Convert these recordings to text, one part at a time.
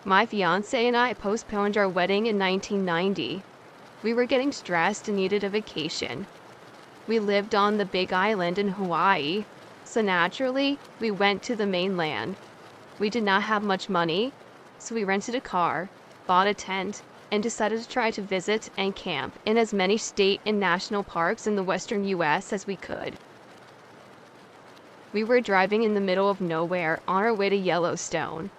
My fiance and I postponed our wedding in 1990. We were getting stressed and needed a vacation. We lived on the Big Island in Hawaii, so naturally, we went to the mainland. We did not have much money, so we rented a car, bought a tent, and decided to try to visit and camp in as many state and national parks in the western US as we could. We were driving in the middle of nowhere on our way to Yellowstone.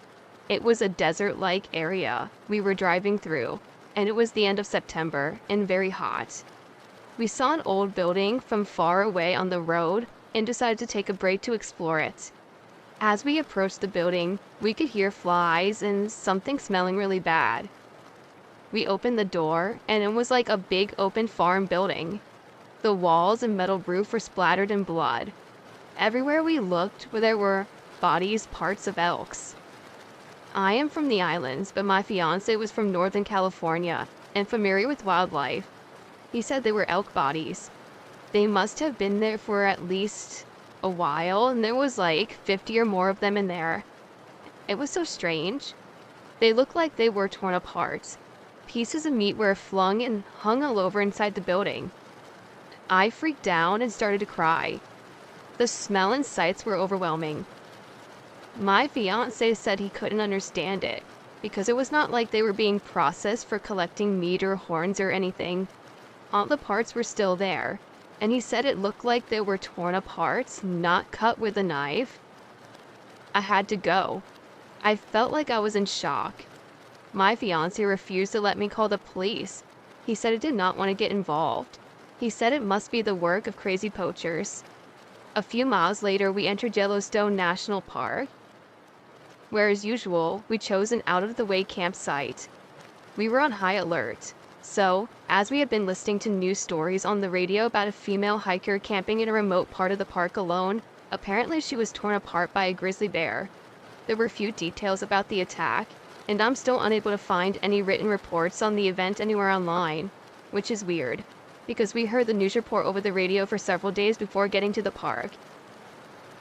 It was a desert-like area we were driving through, and it was the end of September and very hot. We saw an old building from far away on the road and decided to take a break to explore it. As we approached the building, we could hear flies and something smelling really bad. We opened the door, and it was like a big open farm building. The walls and metal roof were splattered in blood. Everywhere we looked, there were bodies, parts of elks. I am from the islands, but my fiance was from Northern California and familiar with wildlife. He said they were elk bodies. They must have been there for at least a while, and there was like 50 or more of them in there. It was so strange. They looked like they were torn apart. Pieces of meat were flung and hung all over inside the building. I freaked out and started to cry. The smell and sights were overwhelming. My fiance said he couldn't understand it, because it was not like they were being processed for collecting meat or horns or anything. All the parts were still there, and he said it looked like they were torn apart, not cut with a knife. I had to go. I felt like I was in shock. My fiance refused to let me call the police. He said he did not want to get involved. He said it must be the work of crazy poachers. A few miles later, we entered Yellowstone National Park, where as usual, we chose an out-of-the-way campsite. We were on high alert. So, as we had been listening to news stories on the radio about a female hiker camping in a remote part of the park alone, apparently she was torn apart by a grizzly bear. There were few details about the attack, and I'm still unable to find any written reports on the event anywhere online, which is weird, because we heard the news report over the radio for several days before getting to the park.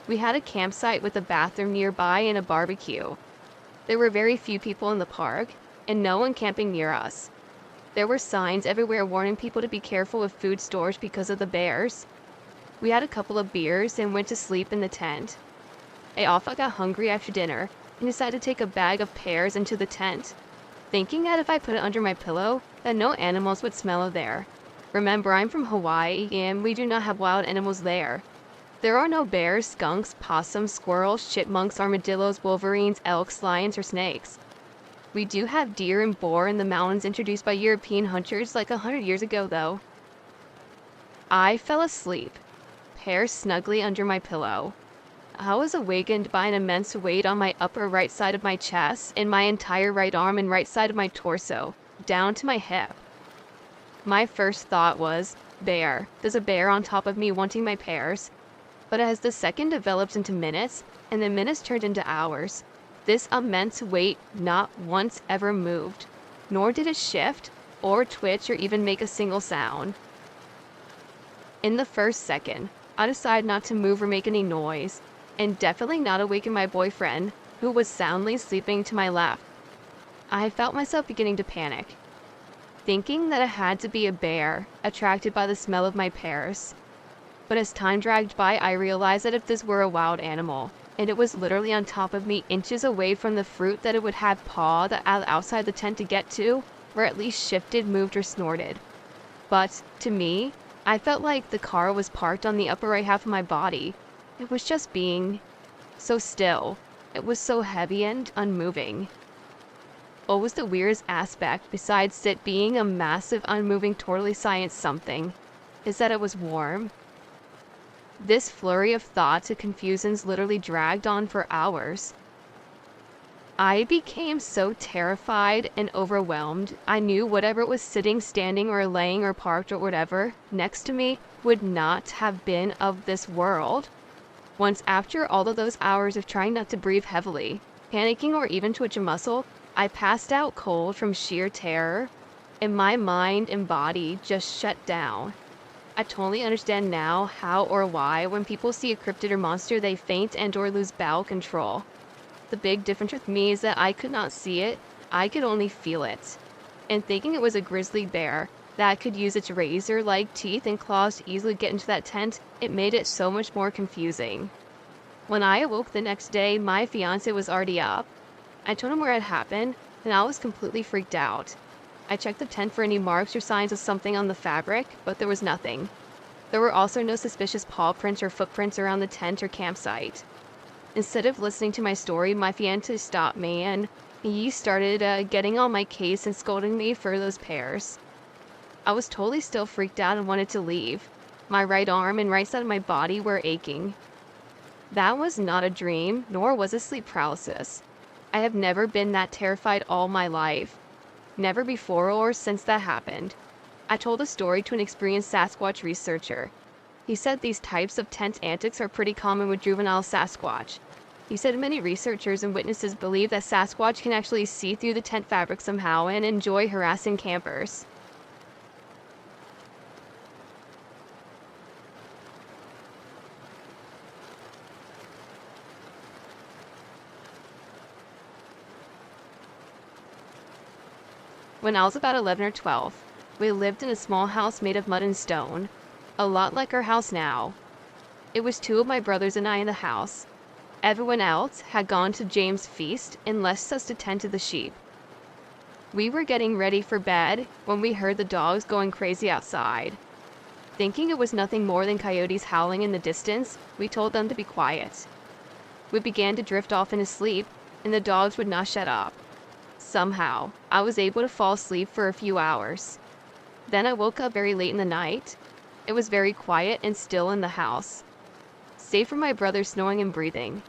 We had a campsite with a bathroom nearby and a barbecue. There were very few people in the park, and no one camping near us. There were signs everywhere warning people to be careful with food stores because of the bears. We had a couple of beers and went to sleep in the tent. I also got hungry after dinner and decided to take a bag of pears into the tent, thinking that if I put it under my pillow, that no animals would smell it there. Remember, I'm from Hawaii and we do not have wild animals there. There are no bears, skunks, possums, squirrels, chipmunks, armadillos, wolverines, elks, lions, or snakes. We do have deer and boar in the mountains introduced by European hunters like 100 years ago, though. I fell asleep, pears snugly under my pillow. I was awakened by an immense weight on my upper right side of my chest and my entire right arm and right side of my torso, down to my hip. My first thought was, bear. There's a bear on top of me wanting my pears. But as the second developed into minutes, and the minutes turned into hours, this immense weight not once ever moved, nor did it shift, or twitch, or even make a single sound. In the first second, I decided not to move or make any noise, and definitely not awaken my boyfriend, who was soundly sleeping to my left. I felt myself beginning to panic, thinking that it had to be a bear, attracted by the smell of my pears. But as time dragged by, I realized that if this were a wild animal, and it was literally on top of me inches away from the fruit, that it would have pawed outside the tent to get to, or at least shifted, moved, or snorted. But, to me, I felt like the car was parked on the upper right half of my body. It was just being so still. It was so heavy and unmoving. What was the weirdest aspect, besides it being a massive, unmoving, totally science something, is that it was warm. This flurry of thoughts and confusions literally dragged on for hours. I became so terrified and overwhelmed. I knew whatever was sitting, standing, or laying, or parked, or whatever next to me would not have been of this world. Once after all of those hours of trying not to breathe heavily, panicking, or even twitch a muscle, I passed out cold from sheer terror, and my mind and body just shut down. I totally understand now how or why when people see a cryptid or monster they faint and or lose bowel control. The big difference with me is that I could not see it, I could only feel it. And thinking it was a grizzly bear that could use its razor-like teeth and claws to easily get into that tent, it made it so much more confusing. When I awoke the next day, my fiance was already up. I told him where it happened, and I was completely freaked out. I checked the tent for any marks or signs of something on the fabric, but there was nothing. There were also no suspicious paw prints or footprints around the tent or campsite. Instead of listening to my story, my fiance stopped me and he started getting on my case and scolding me for those pears. I was totally still freaked out and wanted to leave. My right arm and right side of my body were aching. That was not a dream, nor was it sleep paralysis. I have never been that terrified all my life. Never before or since that happened. I told the story to an experienced Sasquatch researcher. He said these types of tent antics are pretty common with juvenile Sasquatch. He said many researchers and witnesses believe that Sasquatch can actually see through the tent fabric somehow and enjoy harassing campers. When I was about 11 or 12, we lived in a small house made of mud and stone, a lot like our house now. It was two of my brothers and I in the house. Everyone else had gone to James' feast and left us to tend to the sheep. We were getting ready for bed when we heard the dogs going crazy outside. Thinking it was nothing more than coyotes howling in the distance, we told them to be quiet. We began to drift off into sleep, and the dogs would not shut up. Somehow, I was able to fall asleep for a few hours. Then I woke up very late in the night. It was very quiet and still in the house, save for my brother snoring and breathing.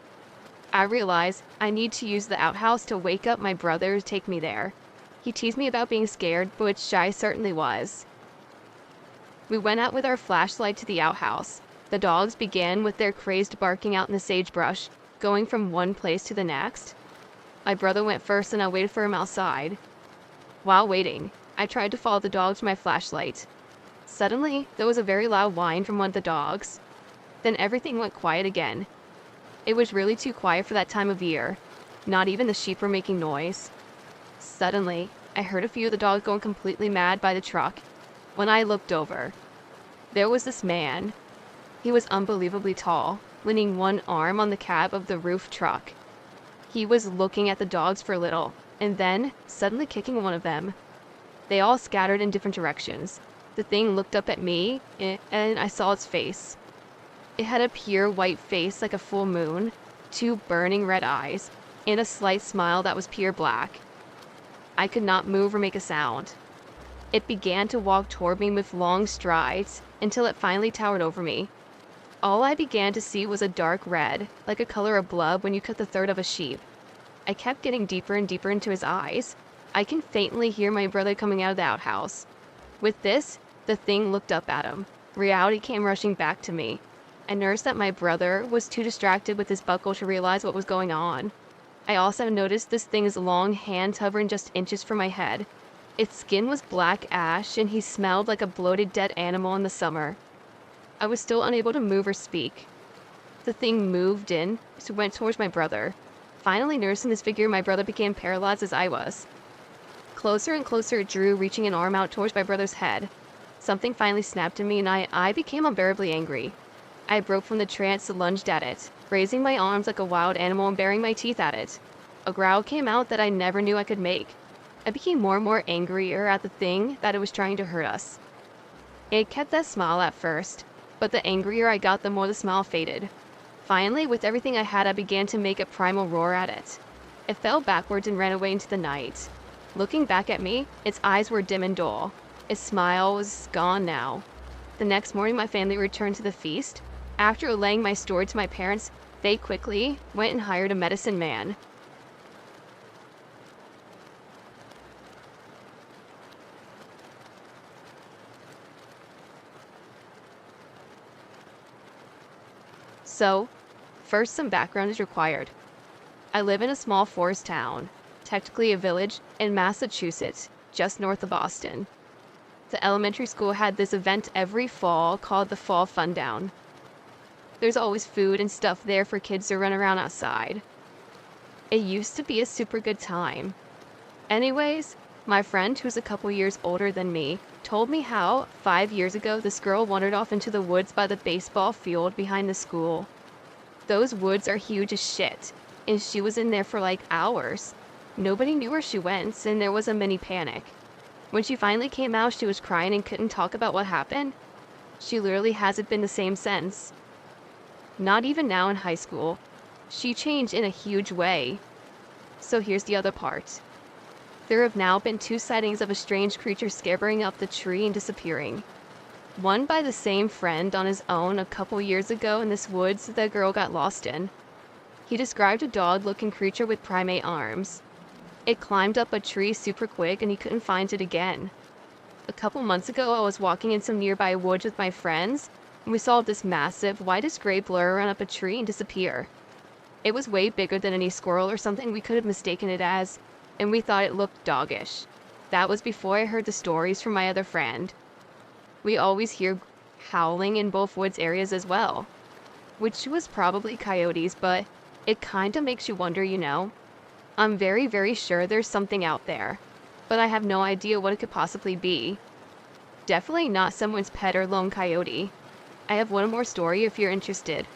I realized I need to use the outhouse to wake up my brother to take me there. He teased me about being scared, which I certainly was. We went out with our flashlight to the outhouse. The dogs began with their crazed barking out in the sagebrush, going from one place to the next. My brother went first and I waited for him outside. While waiting, I tried to follow the dogs with my flashlight. Suddenly, there was a very loud whine from one of the dogs. Then everything went quiet again. It was really too quiet for that time of year. Not even the sheep were making noise. Suddenly, I heard a few of the dogs going completely mad by the truck. When I looked over, there was this man. He was unbelievably tall, leaning one arm on the cab of the roof truck. He was looking at the dogs for a little, and then suddenly kicking one of them. They all scattered in different directions. The thing looked up at me, and I saw its face. It had a pure white face like a full moon, two burning red eyes, and a slight smile that was pure black. I could not move or make a sound. It began to walk toward me with long strides until it finally towered over me. All I began to see was a dark red, like a color of blood when you cut the throat of a sheep. I kept getting deeper and deeper into his eyes. I can faintly hear my brother coming out of the outhouse. With this, the thing looked up at him. Reality came rushing back to me. I noticed that my brother was too distracted with his buckle to realize what was going on. I also noticed this thing's long hands hovering just inches from my head. Its skin was black ash and he smelled like a bloated dead animal in the summer. I was still unable to move or speak. The thing moved in, so went towards my brother. Finally noticing this figure, my brother became paralyzed as I was. Closer and closer it drew, reaching an arm out towards my brother's head. Something finally snapped in me and I became unbearably angry. I broke from the trance and lunged at it, raising my arms like a wild animal and baring my teeth at it. A growl came out that I never knew I could make. I became more and more angrier at the thing that it was trying to hurt us. It kept that smile at first, but the angrier I got, the more the smile faded. Finally, with everything I had, I began to make a primal roar at it. It fell backwards and ran away into the night. Looking back at me, its eyes were dim and dull. Its smile was gone now. The next morning, my family returned to the feast. After relaying my story to my parents, they quickly went and hired a medicine man. So, first some background is required. I live in a small forest town, technically a village, in Massachusetts, just north of Boston. The elementary school had this event every fall called the Fall Fundown. There's always food and stuff there for kids to run around outside. It used to be a super good time. Anyways, my friend, who's a couple years older than me, told me how 5 years ago this girl wandered off into the woods by the baseball field behind the school. Those woods are huge as shit, and she was in there for like hours. Nobody knew where she went, and there was a mini panic. When she finally came out, she was crying and couldn't talk about what happened. She literally hasn't been the same since. Not even now in high school. She changed in a huge way. So here's the other part. There have now been 2 sightings of a strange creature scampering up the tree and disappearing. One by the same friend on his own a couple years ago in this woods the girl got lost in. He described a dog-looking creature with primate arms. It climbed up a tree super quick and he couldn't find it again. A couple months ago, I was walking in some nearby woods with my friends, and we saw this massive, whitish gray blur run up a tree and disappear. It was way bigger than any squirrel or something we could have mistaken it as, and we thought it looked doggish. That was before I heard the stories from my other friend. We always hear howling in both woods areas as well, which was probably coyotes, but it kinda makes you wonder, you know? I'm very, very sure there's something out there, but I have no idea what it could possibly be. Definitely not someone's pet or lone coyote. I have one more story if you're interested.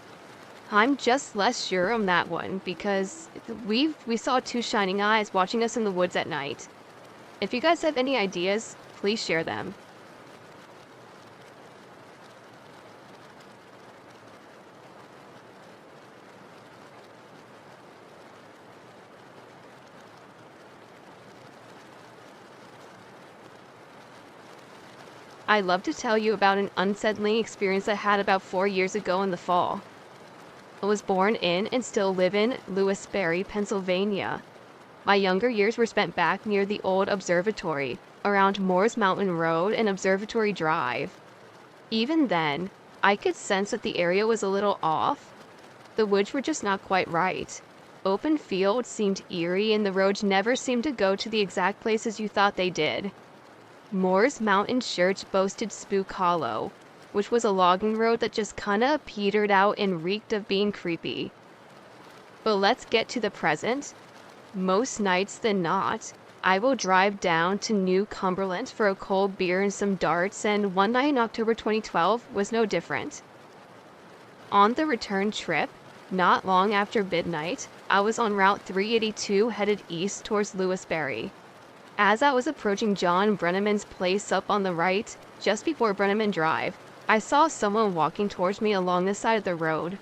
I'm just less sure on that one because we saw 2 shining eyes watching us in the woods at night. If you guys have any ideas, please share them. I'd love to tell you about an unsettling experience I had about 4 years ago in the fall. I was born in and still live in Lewisberry, Pennsylvania. My younger years were spent back near the old observatory, around Moores Mountain Road and Observatory Drive. Even then, I could sense that the area was a little off. The woods were just not quite right. Open fields seemed eerie and the roads never seemed to go to the exact places you thought they did. Moores Mountain Church boasted Spook Hollow, which was a logging road that just kinda petered out and reeked of being creepy. But let's get to the present. Most nights than not, I will drive down to New Cumberland for a cold beer and some darts, and one night in October 2012 was no different. On the return trip, not long after midnight, I was on Route 382 headed east towards Lewisberry. As I was approaching John Brenneman's place up on the right, just before Brenneman Drive, I saw someone walking towards me along the side of the road.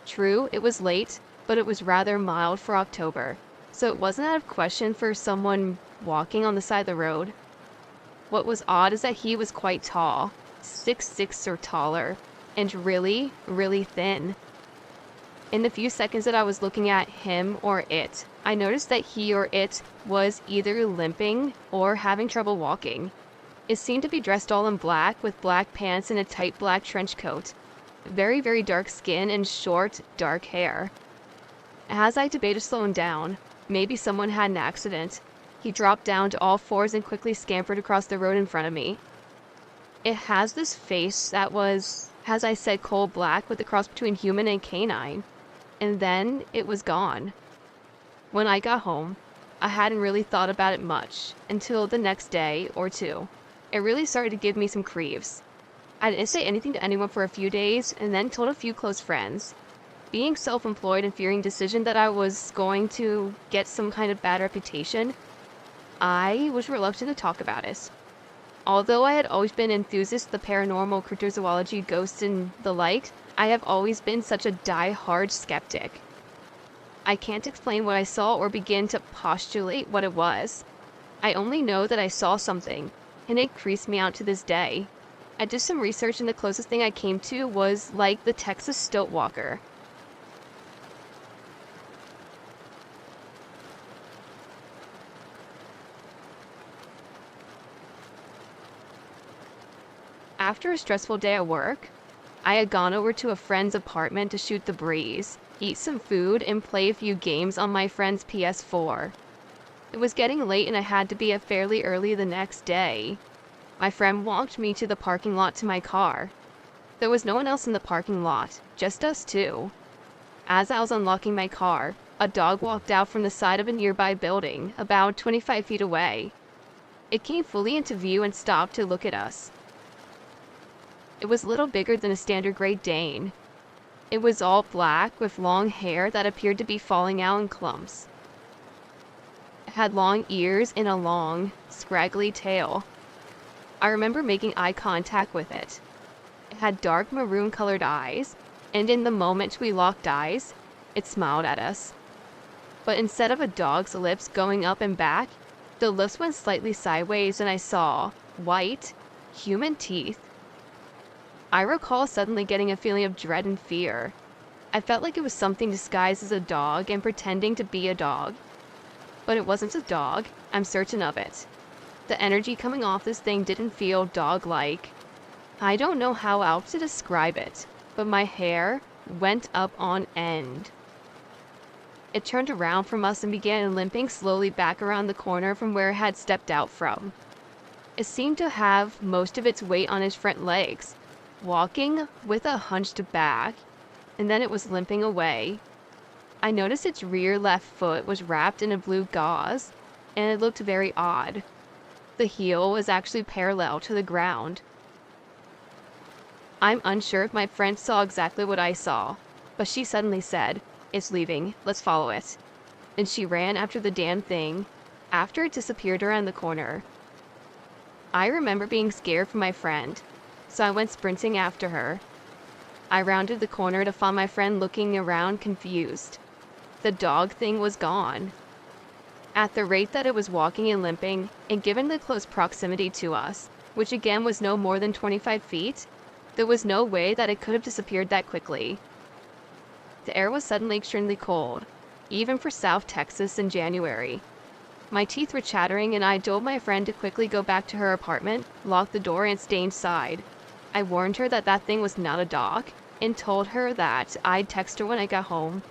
True, it was late, but it was rather mild for October, so it wasn't out of question for someone walking on the side of the road. What was odd is that he was quite tall, 6'6" or taller, and really, really thin. In the few seconds that I was looking at him or it, I noticed that he or it was either limping or having trouble walking. It seemed to be dressed all in black with black pants and a tight black trench coat. Very, very dark skin and short, dark hair. As I debated slowing down, maybe someone had an accident, he dropped down to all fours and quickly scampered across the road in front of me. It has this face that was, as I said, coal black with a cross between human and canine. And then it was gone. When I got home, I hadn't really thought about it much until the next day or two. It really started to give me some creeps. I didn't say anything to anyone for a few days and then told a few close friends. Being self-employed and fearing decision that I was going to get some kind of bad reputation, I was reluctant to talk about it. Although I had always been an enthusiast of the paranormal, cryptozoology, ghosts, and the like, I have always been such a die-hard skeptic. I can't explain what I saw or begin to postulate what it was. I only know that I saw something, and it creeps me out to this day. I did some research and the closest thing I came to was like the Texas stilt walker. After a stressful day at work, I had gone over to a friend's apartment to shoot the breeze, eat some food, and play a few games on my friend's PS4. It was getting late and I had to be up fairly early the next day. My friend walked me to the parking lot to my car. There was no one else in the parking lot, just us two. As I was unlocking my car, a dog walked out from the side of a nearby building, about 25 feet away. It came fully into view and stopped to look at us. It was a little bigger than a standard Great Dane. It was all black with long hair that appeared to be falling out in clumps. It had long ears and a long, scraggly tail. I remember making eye contact with it. It had dark maroon-colored eyes, and in the moment we locked eyes, it smiled at us. But instead of a dog's lips going up and back, the lips went slightly sideways and I saw white, human teeth. I recall suddenly getting a feeling of dread and fear. I felt like it was something disguised as a dog and pretending to be a dog. But it wasn't a dog, I'm certain of it. The energy coming off this thing didn't feel dog-like. I don't know how else to describe it, but my hair went up on end. It turned around from us and began limping slowly back around the corner from where it had stepped out from. It seemed to have most of its weight on its front legs, walking with a hunched back, and then it was limping away. I noticed its rear left foot was wrapped in a blue gauze, and it looked very odd. The heel was actually parallel to the ground. I'm unsure if my friend saw exactly what I saw, but she suddenly said, "It's leaving, let's follow it." And she ran after the damn thing, after it disappeared around the corner. I remember being scared for my friend, so I went sprinting after her. I rounded the corner to find my friend looking around confused. The dog thing was gone. At the rate that it was walking and limping, and given the close proximity to us, which again was no more than 25 feet, there was no way that it could have disappeared that quickly. The air was suddenly extremely cold, even for South Texas in January. My teeth were chattering and I told my friend to quickly go back to her apartment, lock the door, and stay inside. I warned her that that thing was not a dog, and told her that I'd text her when I got home.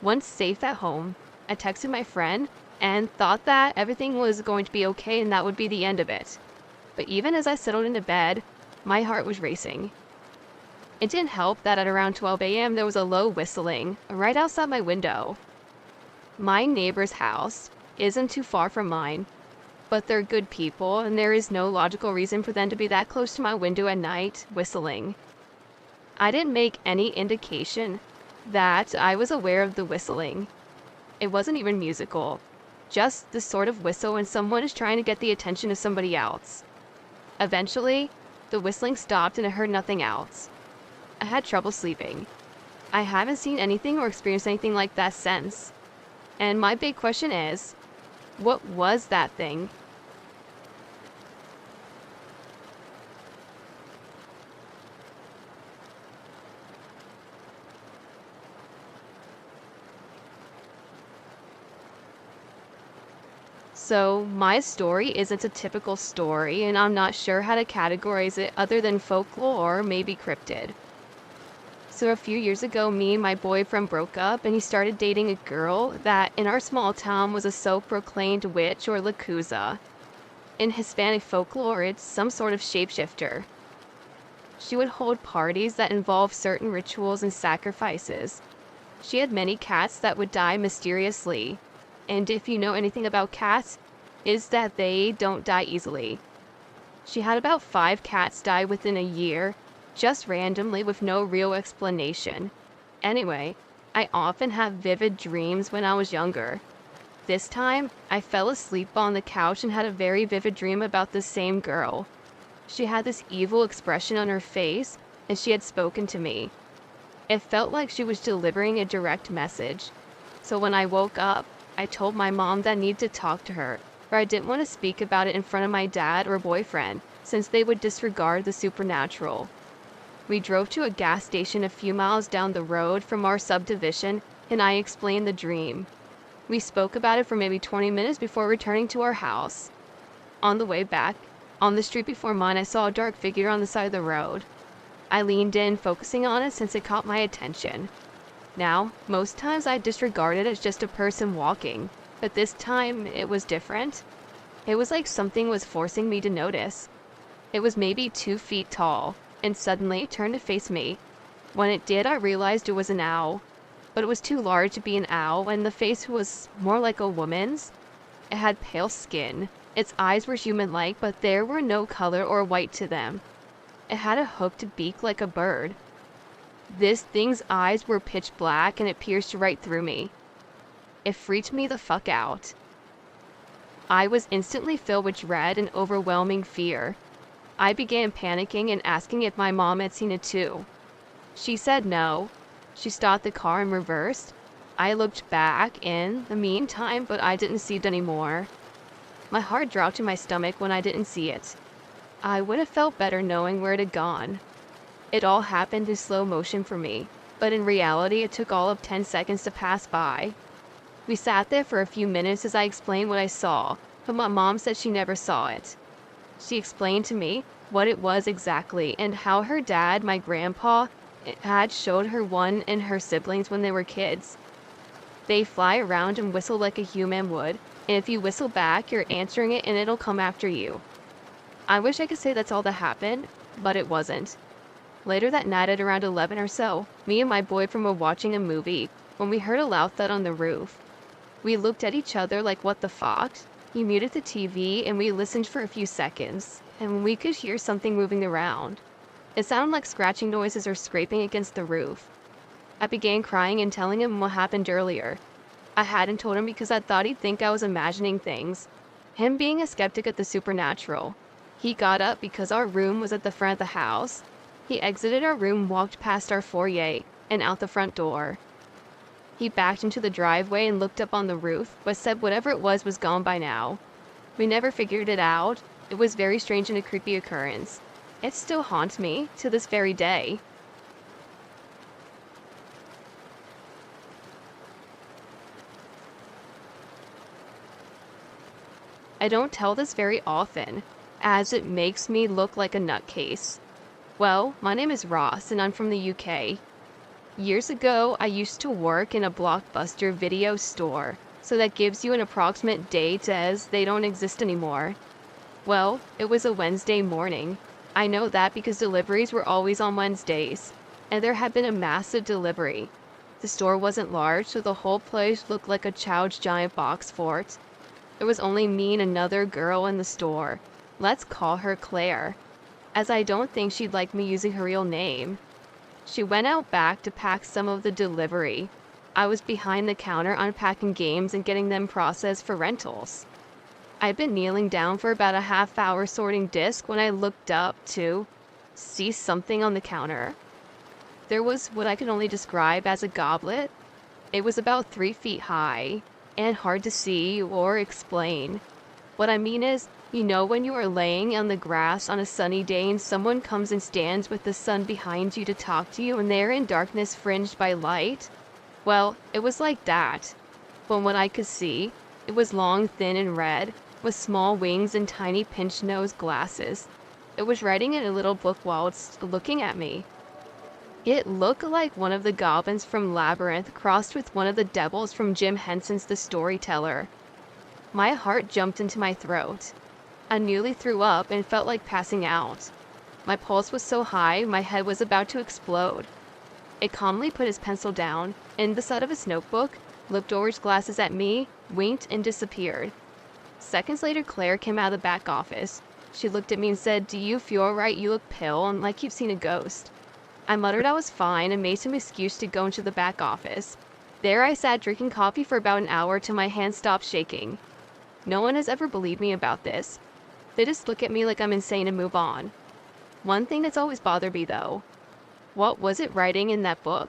Once safe at home, I texted my friend and thought that everything was going to be okay and that would be the end of it. But even as I settled into bed, my heart was racing. It didn't help that at around 12 a.m. there was a low whistling right outside my window. My neighbor's house isn't too far from mine, but they're good people and there is no logical reason for them to be that close to my window at night whistling. I didn't make any indication that I was aware of the whistling. It wasn't even musical, just the sort of whistle when someone is trying to get the attention of somebody else. Eventually, the whistling stopped and I heard nothing else. I had trouble sleeping. I haven't seen anything or experienced anything like that since. And my big question is, what was that thing? So my story isn't a typical story, and I'm not sure how to categorize it other than folklore or maybe cryptid. So a few years ago, me and my boyfriend broke up and he started dating a girl that in our small town was a self-proclaimed witch or lakuza. In Hispanic folklore, it's some sort of shapeshifter. She would hold parties that involved certain rituals and sacrifices. She had many cats that would die mysteriously. And if you know anything about cats, is that they don't die easily. She had about 5 cats die within a year, just randomly with no real explanation. Anyway, I often have vivid dreams when I was younger. This time, I fell asleep on the couch and had a very vivid dream about the same girl. She had this evil expression on her face, and she had spoken to me. It felt like she was delivering a direct message. So when I woke up, I told my mom that I needed to talk to her, for I didn't want to speak about it in front of my dad or boyfriend, since they would disregard the supernatural. We drove to a gas station a few miles down the road from our subdivision, and I explained the dream. We spoke about it for maybe 20 minutes before returning to our house. On the way back, on the street before mine, I saw a dark figure on the side of the road. I leaned in, focusing on it since it caught my attention. Now, most times I disregard it as just a person walking, but this time it was different. It was like something was forcing me to notice. It was maybe 2 feet tall, and suddenly turned to face me. When it did, I realized it was an owl. but it was too large to be an owl, and the face was more like a woman's. It had pale skin. Its eyes were human-like, but there were no color or white to them. It had a hooked beak like a bird. This thing's eyes were pitch black, and it pierced right through me. It freaked me the fuck out. I was instantly filled with dread and overwhelming fear. I began panicking and asking if my mom had seen it too. She said no. She stopped the car and reversed. I looked back in the meantime, but I didn't see it anymore. My heart dropped in my stomach when I didn't see it. I would have felt better knowing where it had gone. It all happened in slow motion for me, but in reality it took all of 10 seconds to pass by. We sat there for a few minutes as I explained what I saw, but my mom said she never saw it. She explained to me what it was exactly and how her dad, my grandpa, had showed her one and her siblings when they were kids. They fly around and whistle like a human would, and if you whistle back, you're answering it and it'll come after you. I wish I could say that's all that happened, but it wasn't. Later that night at around 11 or so, me and my boyfriend were watching a movie when we heard a loud thud on the roof. We looked at each other like, what the fuck? He muted the TV and we listened for a few seconds, and we could hear something moving around. It sounded like scratching noises or scraping against the roof. I began crying and telling him what happened earlier. I hadn't told him because I thought he'd think I was imagining things. Him being a skeptic of the supernatural. He got up because our room was at the front of the house. He exited our room, walked past our foyer, and out the front door. He backed into the driveway and looked up on the roof, but said whatever it was gone by now. We never figured it out. It was very strange and a creepy occurrence. It still haunts me to this very day. I don't tell this very often, as it makes me look like a nutcase. Well, my name is Ross, and I'm from the UK. Years ago, I used to work in a Blockbuster video store, so that gives you an approximate date as they don't exist anymore. Well, it was a Wednesday morning. I know that because deliveries were always on Wednesdays, and there had been a massive delivery. The store wasn't large, so the whole place looked like a child's giant box fort. There was only me and another girl in the store. Let's call her Claire, as I don't think she'd like me using her real name. She went out back to pack some of the delivery. I was behind the counter unpacking games and getting them processed for rentals. I'd been kneeling down for about a half hour sorting discs when I looked up to see something on the counter. There was what I could only describe as a goblet. It was about 3 feet high and hard to see or explain. What I mean is, you know when you are laying on the grass on a sunny day and someone comes and stands with the sun behind you to talk to you and they're in darkness fringed by light? Well, it was like that. From what I could see, it was long, thin, and red, with small wings and tiny pinch-nosed glasses. It was writing in a little book while it's looking at me. It looked like one of the goblins from Labyrinth crossed with one of the devils from Jim Henson's The Storyteller. My heart jumped into my throat. I nearly threw up and felt like passing out. My pulse was so high, my head was about to explode. It calmly put his pencil down, and the side of his notebook, looked over his glasses at me, winked, and disappeared. Seconds later, Claire came out of the back office. She looked at me and said, "Do you feel alright? You look pale and like you've seen a ghost." I muttered I was fine and made some excuse to go into the back office. There I sat drinking coffee for about an hour till my hands stopped shaking. No one has ever believed me about this. They just look at me like I'm insane and move on. One thing that's always bothered me though. What was it writing in that book?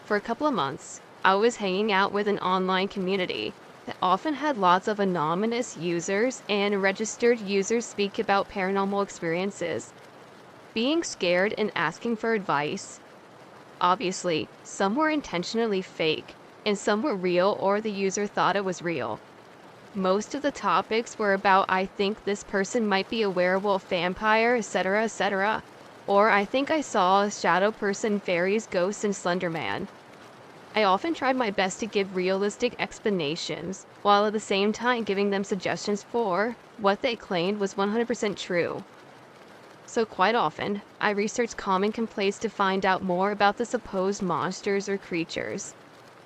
For a couple of months, I was hanging out with an online community that often had lots of anonymous users and registered users speak about paranormal experiences, being scared and asking for advice. Obviously, some were intentionally fake, and some were real or the user thought it was real. Most of the topics were about I think this person might be a werewolf vampire, etc., etc. Or I think I saw a shadow person, fairies, ghosts, and Slender Man. I often tried my best to give realistic explanations, while at the same time giving them suggestions for what they claimed was 100% true. So quite often, I researched common complaints to find out more about the supposed monsters or creatures.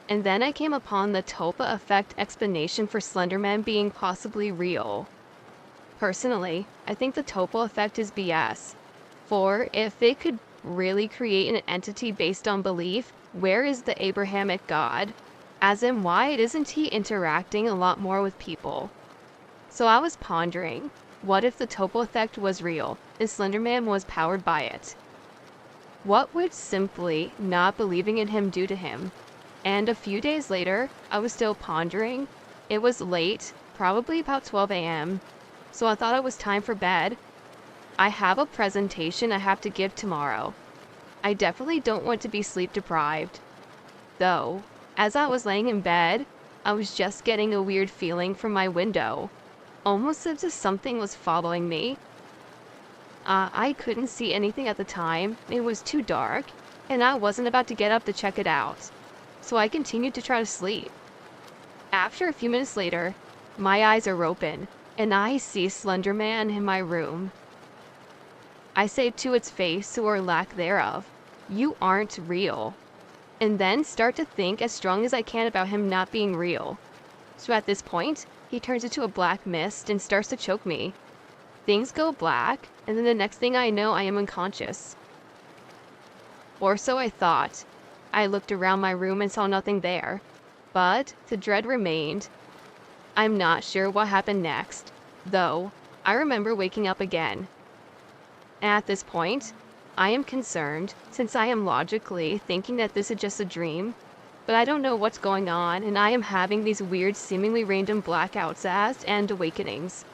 And then I came upon the Topa effect explanation for Slenderman being possibly real. Personally, I think the Topa effect is BS. For if it could really create an entity based on belief, where is the Abrahamic God? As in, why isn't he interacting a lot more with people? So I was pondering, what if the Topo effect was real and Slenderman was powered by it? What would simply not believing in him do to him? And a few days later, I was still pondering. It was late, probably about 12 a.m., so I thought it was time for bed. I have a presentation I have to give tomorrow. I definitely don't want to be sleep deprived. Though, as I was laying in bed, I was just getting a weird feeling from my window, almost as if something was following me. I couldn't see anything at the time, it was too dark, and I wasn't about to get up to check it out, so I continued to try to sleep. After a few minutes later, my eyes are open, and I see Slender Man in my room. I say to its face, or lack thereof, "You aren't real," and then start to think as strong as I can about him not being real. So at this point, he turns into a black mist and starts to choke me. Things go black, and then the next thing I know, I am unconscious. Or so I thought. I looked around my room and saw nothing there. But the dread remained. I'm not sure what happened next, though I remember waking up again. At this point, I am concerned, since I am logically thinking that this is just a dream, but I don't know what's going on, and I am having these weird, seemingly random blackouts and awakenings.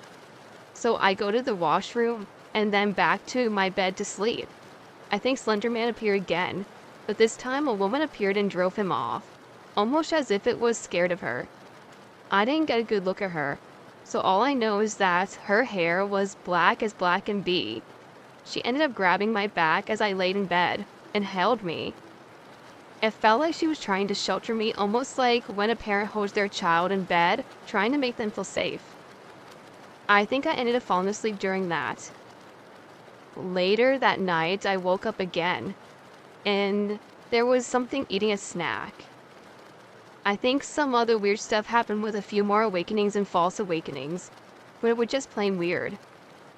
So I go to the washroom, and then back to my bed to sleep. I think Slenderman appeared again, but this time a woman appeared and drove him off, almost as if it was scared of her. I didn't get a good look at her, so all I know is that her hair was black as black can be. She ended up grabbing my back as I laid in bed, and held me. It felt like she was trying to shelter me, almost like when a parent holds their child in bed, trying to make them feel safe. I think I ended up falling asleep during that. Later that night, I woke up again, and there was something eating a snack. I think some other weird stuff happened with a few more awakenings and false awakenings, but it was just plain weird.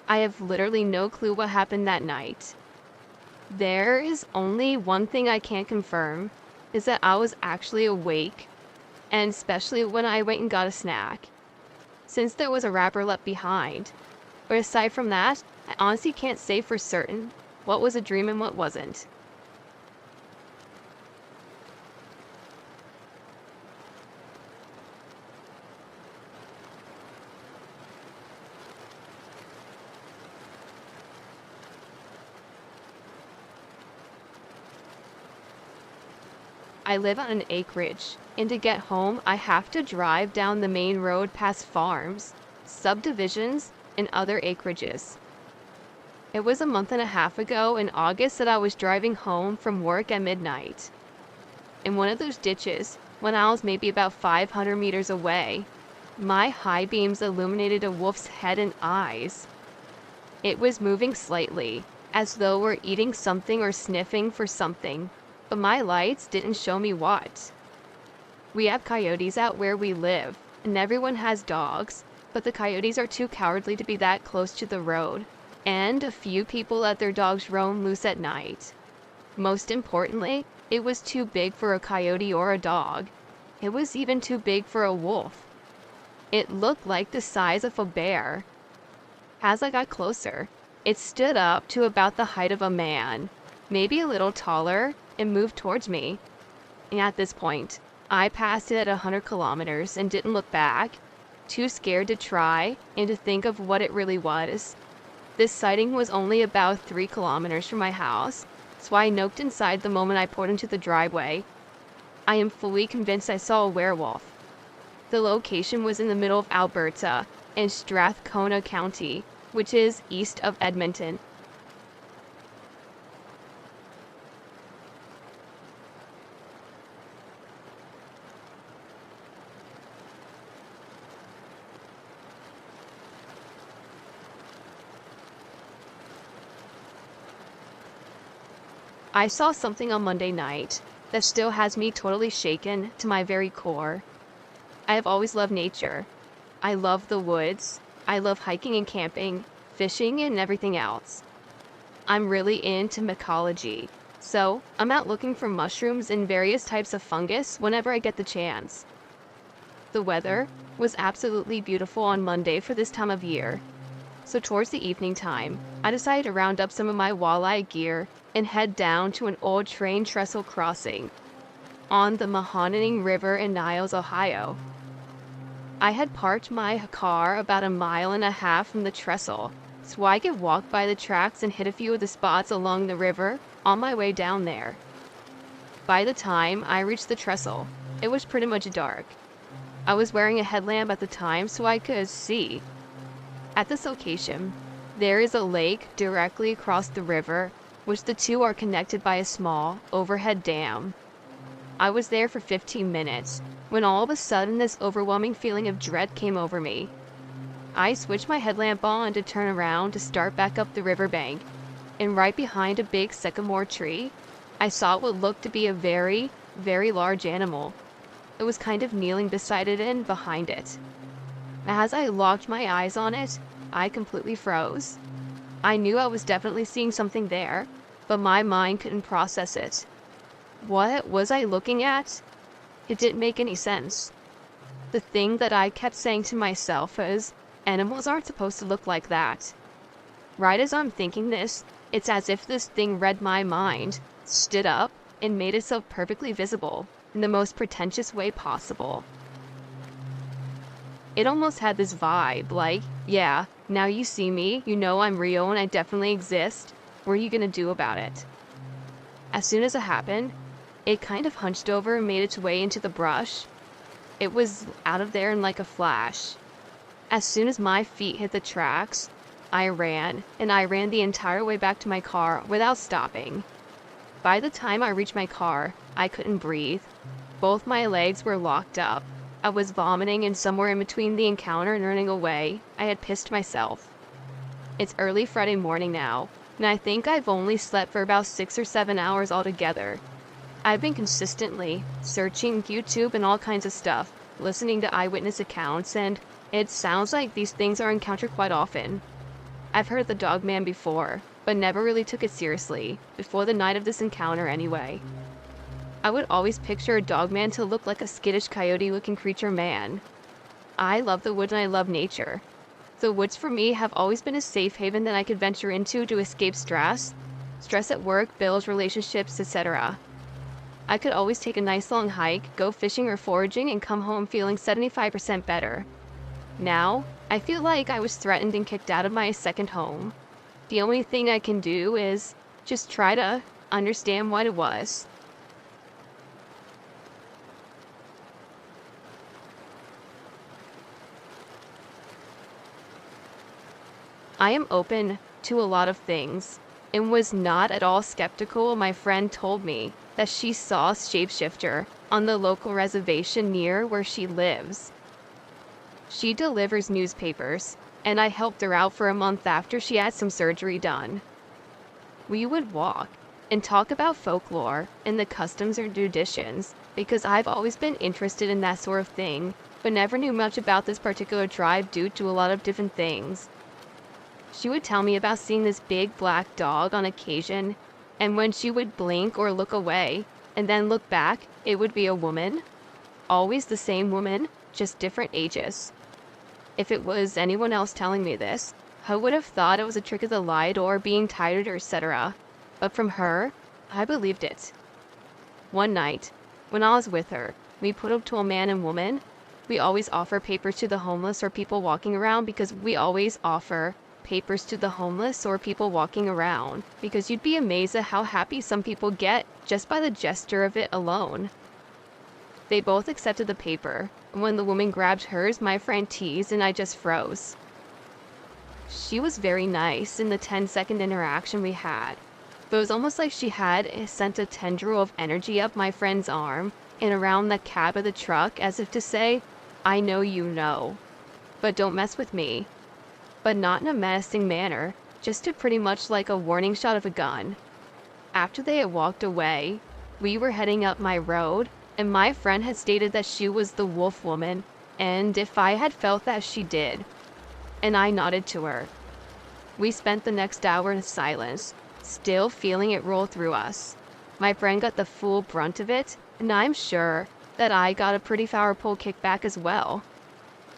I have literally no clue what happened that night. There is only one thing I can't confirm, is that I was actually awake, and especially when I went and got a snack, since there was a wrapper left behind. But aside from that, I honestly can't say for certain what was a dream and what wasn't. I live on an acreage, and to get home, I have to drive down the main road past farms, subdivisions, and other acreages. It was a month and a half ago in August that I was driving home from work at midnight. In one of those ditches, when I was maybe about 500 meters away, my high beams illuminated a wolf's head and eyes. It was moving slightly, as though we're eating something or sniffing for something, but my lights didn't show me what. We have coyotes out where we live, and everyone has dogs, but the coyotes are too cowardly to be that close to the road, and a few people let their dogs roam loose at night. Most importantly, it was too big for a coyote or a dog. It was even too big for a wolf. It looked like the size of a bear. As I got closer, it stood up to about the height of a man, maybe a little taller, and moved towards me. And at this point, I passed it at 100 kilometers and didn't look back, too scared to try and to think of what it really was. This sighting was only about 3 kilometers from my house, so I noped inside the moment I pulled into the driveway. I am fully convinced I saw a werewolf. The location was in the middle of Alberta in Strathcona County, which is east of Edmonton. I saw something on Monday night that still has me totally shaken to my very core. I have always loved nature. I love the woods. I love hiking and camping, fishing, and everything else. I'm really into mycology, so I'm out looking for mushrooms and various types of fungus whenever I get the chance. The weather was absolutely beautiful on Monday for this time of year, so towards the evening time, I decided to round up some of my walleye gear and head down to an old train trestle crossing on the Mahoning River in Niles, Ohio. I had parked my car about 1.5 miles from the trestle, so I could walk by the tracks and hit a few of the spots along the river on my way down there. By the time I reached the trestle, it was pretty much dark. I was wearing a headlamp at the time so I could see. At this location, there is a lake directly across the river, which the two are connected by a small overhead dam. I was there for 15 minutes, when all of a sudden this overwhelming feeling of dread came over me. I switched my headlamp on to turn around to start back up the riverbank, and right behind a big sycamore tree, I saw what looked to be a very, very large animal. It was kind of kneeling beside it and behind it. As I locked my eyes on it, I completely froze. I knew I was definitely seeing something there, but my mind couldn't process it. What was I looking at? It didn't make any sense. The thing that I kept saying to myself is, animals aren't supposed to look like that. Right as I'm thinking this, it's as if this thing read my mind, stood up, and made itself perfectly visible in the most pretentious way possible. It almost had this vibe, like, yeah, now you see me, you know I'm real and I definitely exist. What are you gonna do about it? As soon as it happened, it kind of hunched over and made its way into the brush. It was out of there in like a flash. As soon as my feet hit the tracks, I ran, and I ran the entire way back to my car without stopping. By the time I reached my car, I couldn't breathe. Both my legs were locked up. I was vomiting, and somewhere in between the encounter and running away, I had pissed myself. It's early Friday morning now, and I think I've only slept for about 6 or 7 hours altogether. I've been consistently searching YouTube and all kinds of stuff, listening to eyewitness accounts, and it sounds like these things are encountered quite often. I've heard of the dog man before, but never really took it seriously, before the night of this encounter anyway. I would always picture a dog man to look like a skittish coyote-looking creature man. I love the woods and I love nature. The woods for me have always been a safe haven that I could venture into to escape stress at work, bills, relationships, etc. I could always take a nice long hike, go fishing or foraging, and come home feeling 75% better. Now, I feel like I was threatened and kicked out of my second home. The only thing I can do is just try to understand what it was. I am open to a lot of things, and was not at all skeptical when my friend told me that she saw a shapeshifter on the local reservation near where she lives. She delivers newspapers, and I helped her out for a month after she had some surgery done. We would walk and talk about folklore and the customs and traditions, because I've always been interested in that sort of thing, but never knew much about this particular tribe due to a lot of different things. She would tell me about seeing this big black dog on occasion, and when she would blink or look away, and then look back, it would be a woman. Always the same woman, just different ages. If it was anyone else telling me this, I would have thought it was a trick of the light or being tired or etc. But from her, I believed it. One night, when I was with her, we put up to a man and woman. We always offer papers to the homeless or people walking around because you'd be amazed at how happy some people get just by the gesture of it alone. They both accepted the paper, and when the woman grabbed hers, my friend teased and I just froze. She was very nice in the 10-second interaction we had, but it was almost like she had sent a tendril of energy up my friend's arm and around the cab of the truck as if to say, I know you know, but don't mess with me. But not in a menacing manner, just to pretty much like a warning shot of a gun. After they had walked away, we were heading up my road, and my friend had stated that she was the wolf woman, and if I had felt that she did, and I nodded to her. We spent the next hour in silence, still feeling it roll through us. My friend got the full brunt of it, and I'm sure that I got a pretty powerful kickback as well.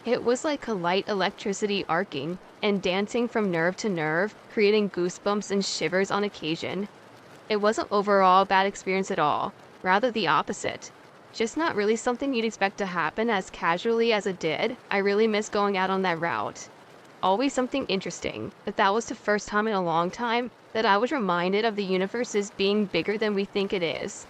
It was like a light electricity arcing and dancing from nerve to nerve, creating goosebumps and shivers on occasion. It wasn't overall a bad experience at all, rather the opposite. Just not really something you'd expect to happen as casually as it did. I really miss going out on that route. Always something interesting, but that was the first time in a long time that I was reminded of the universe as being bigger than we think it is.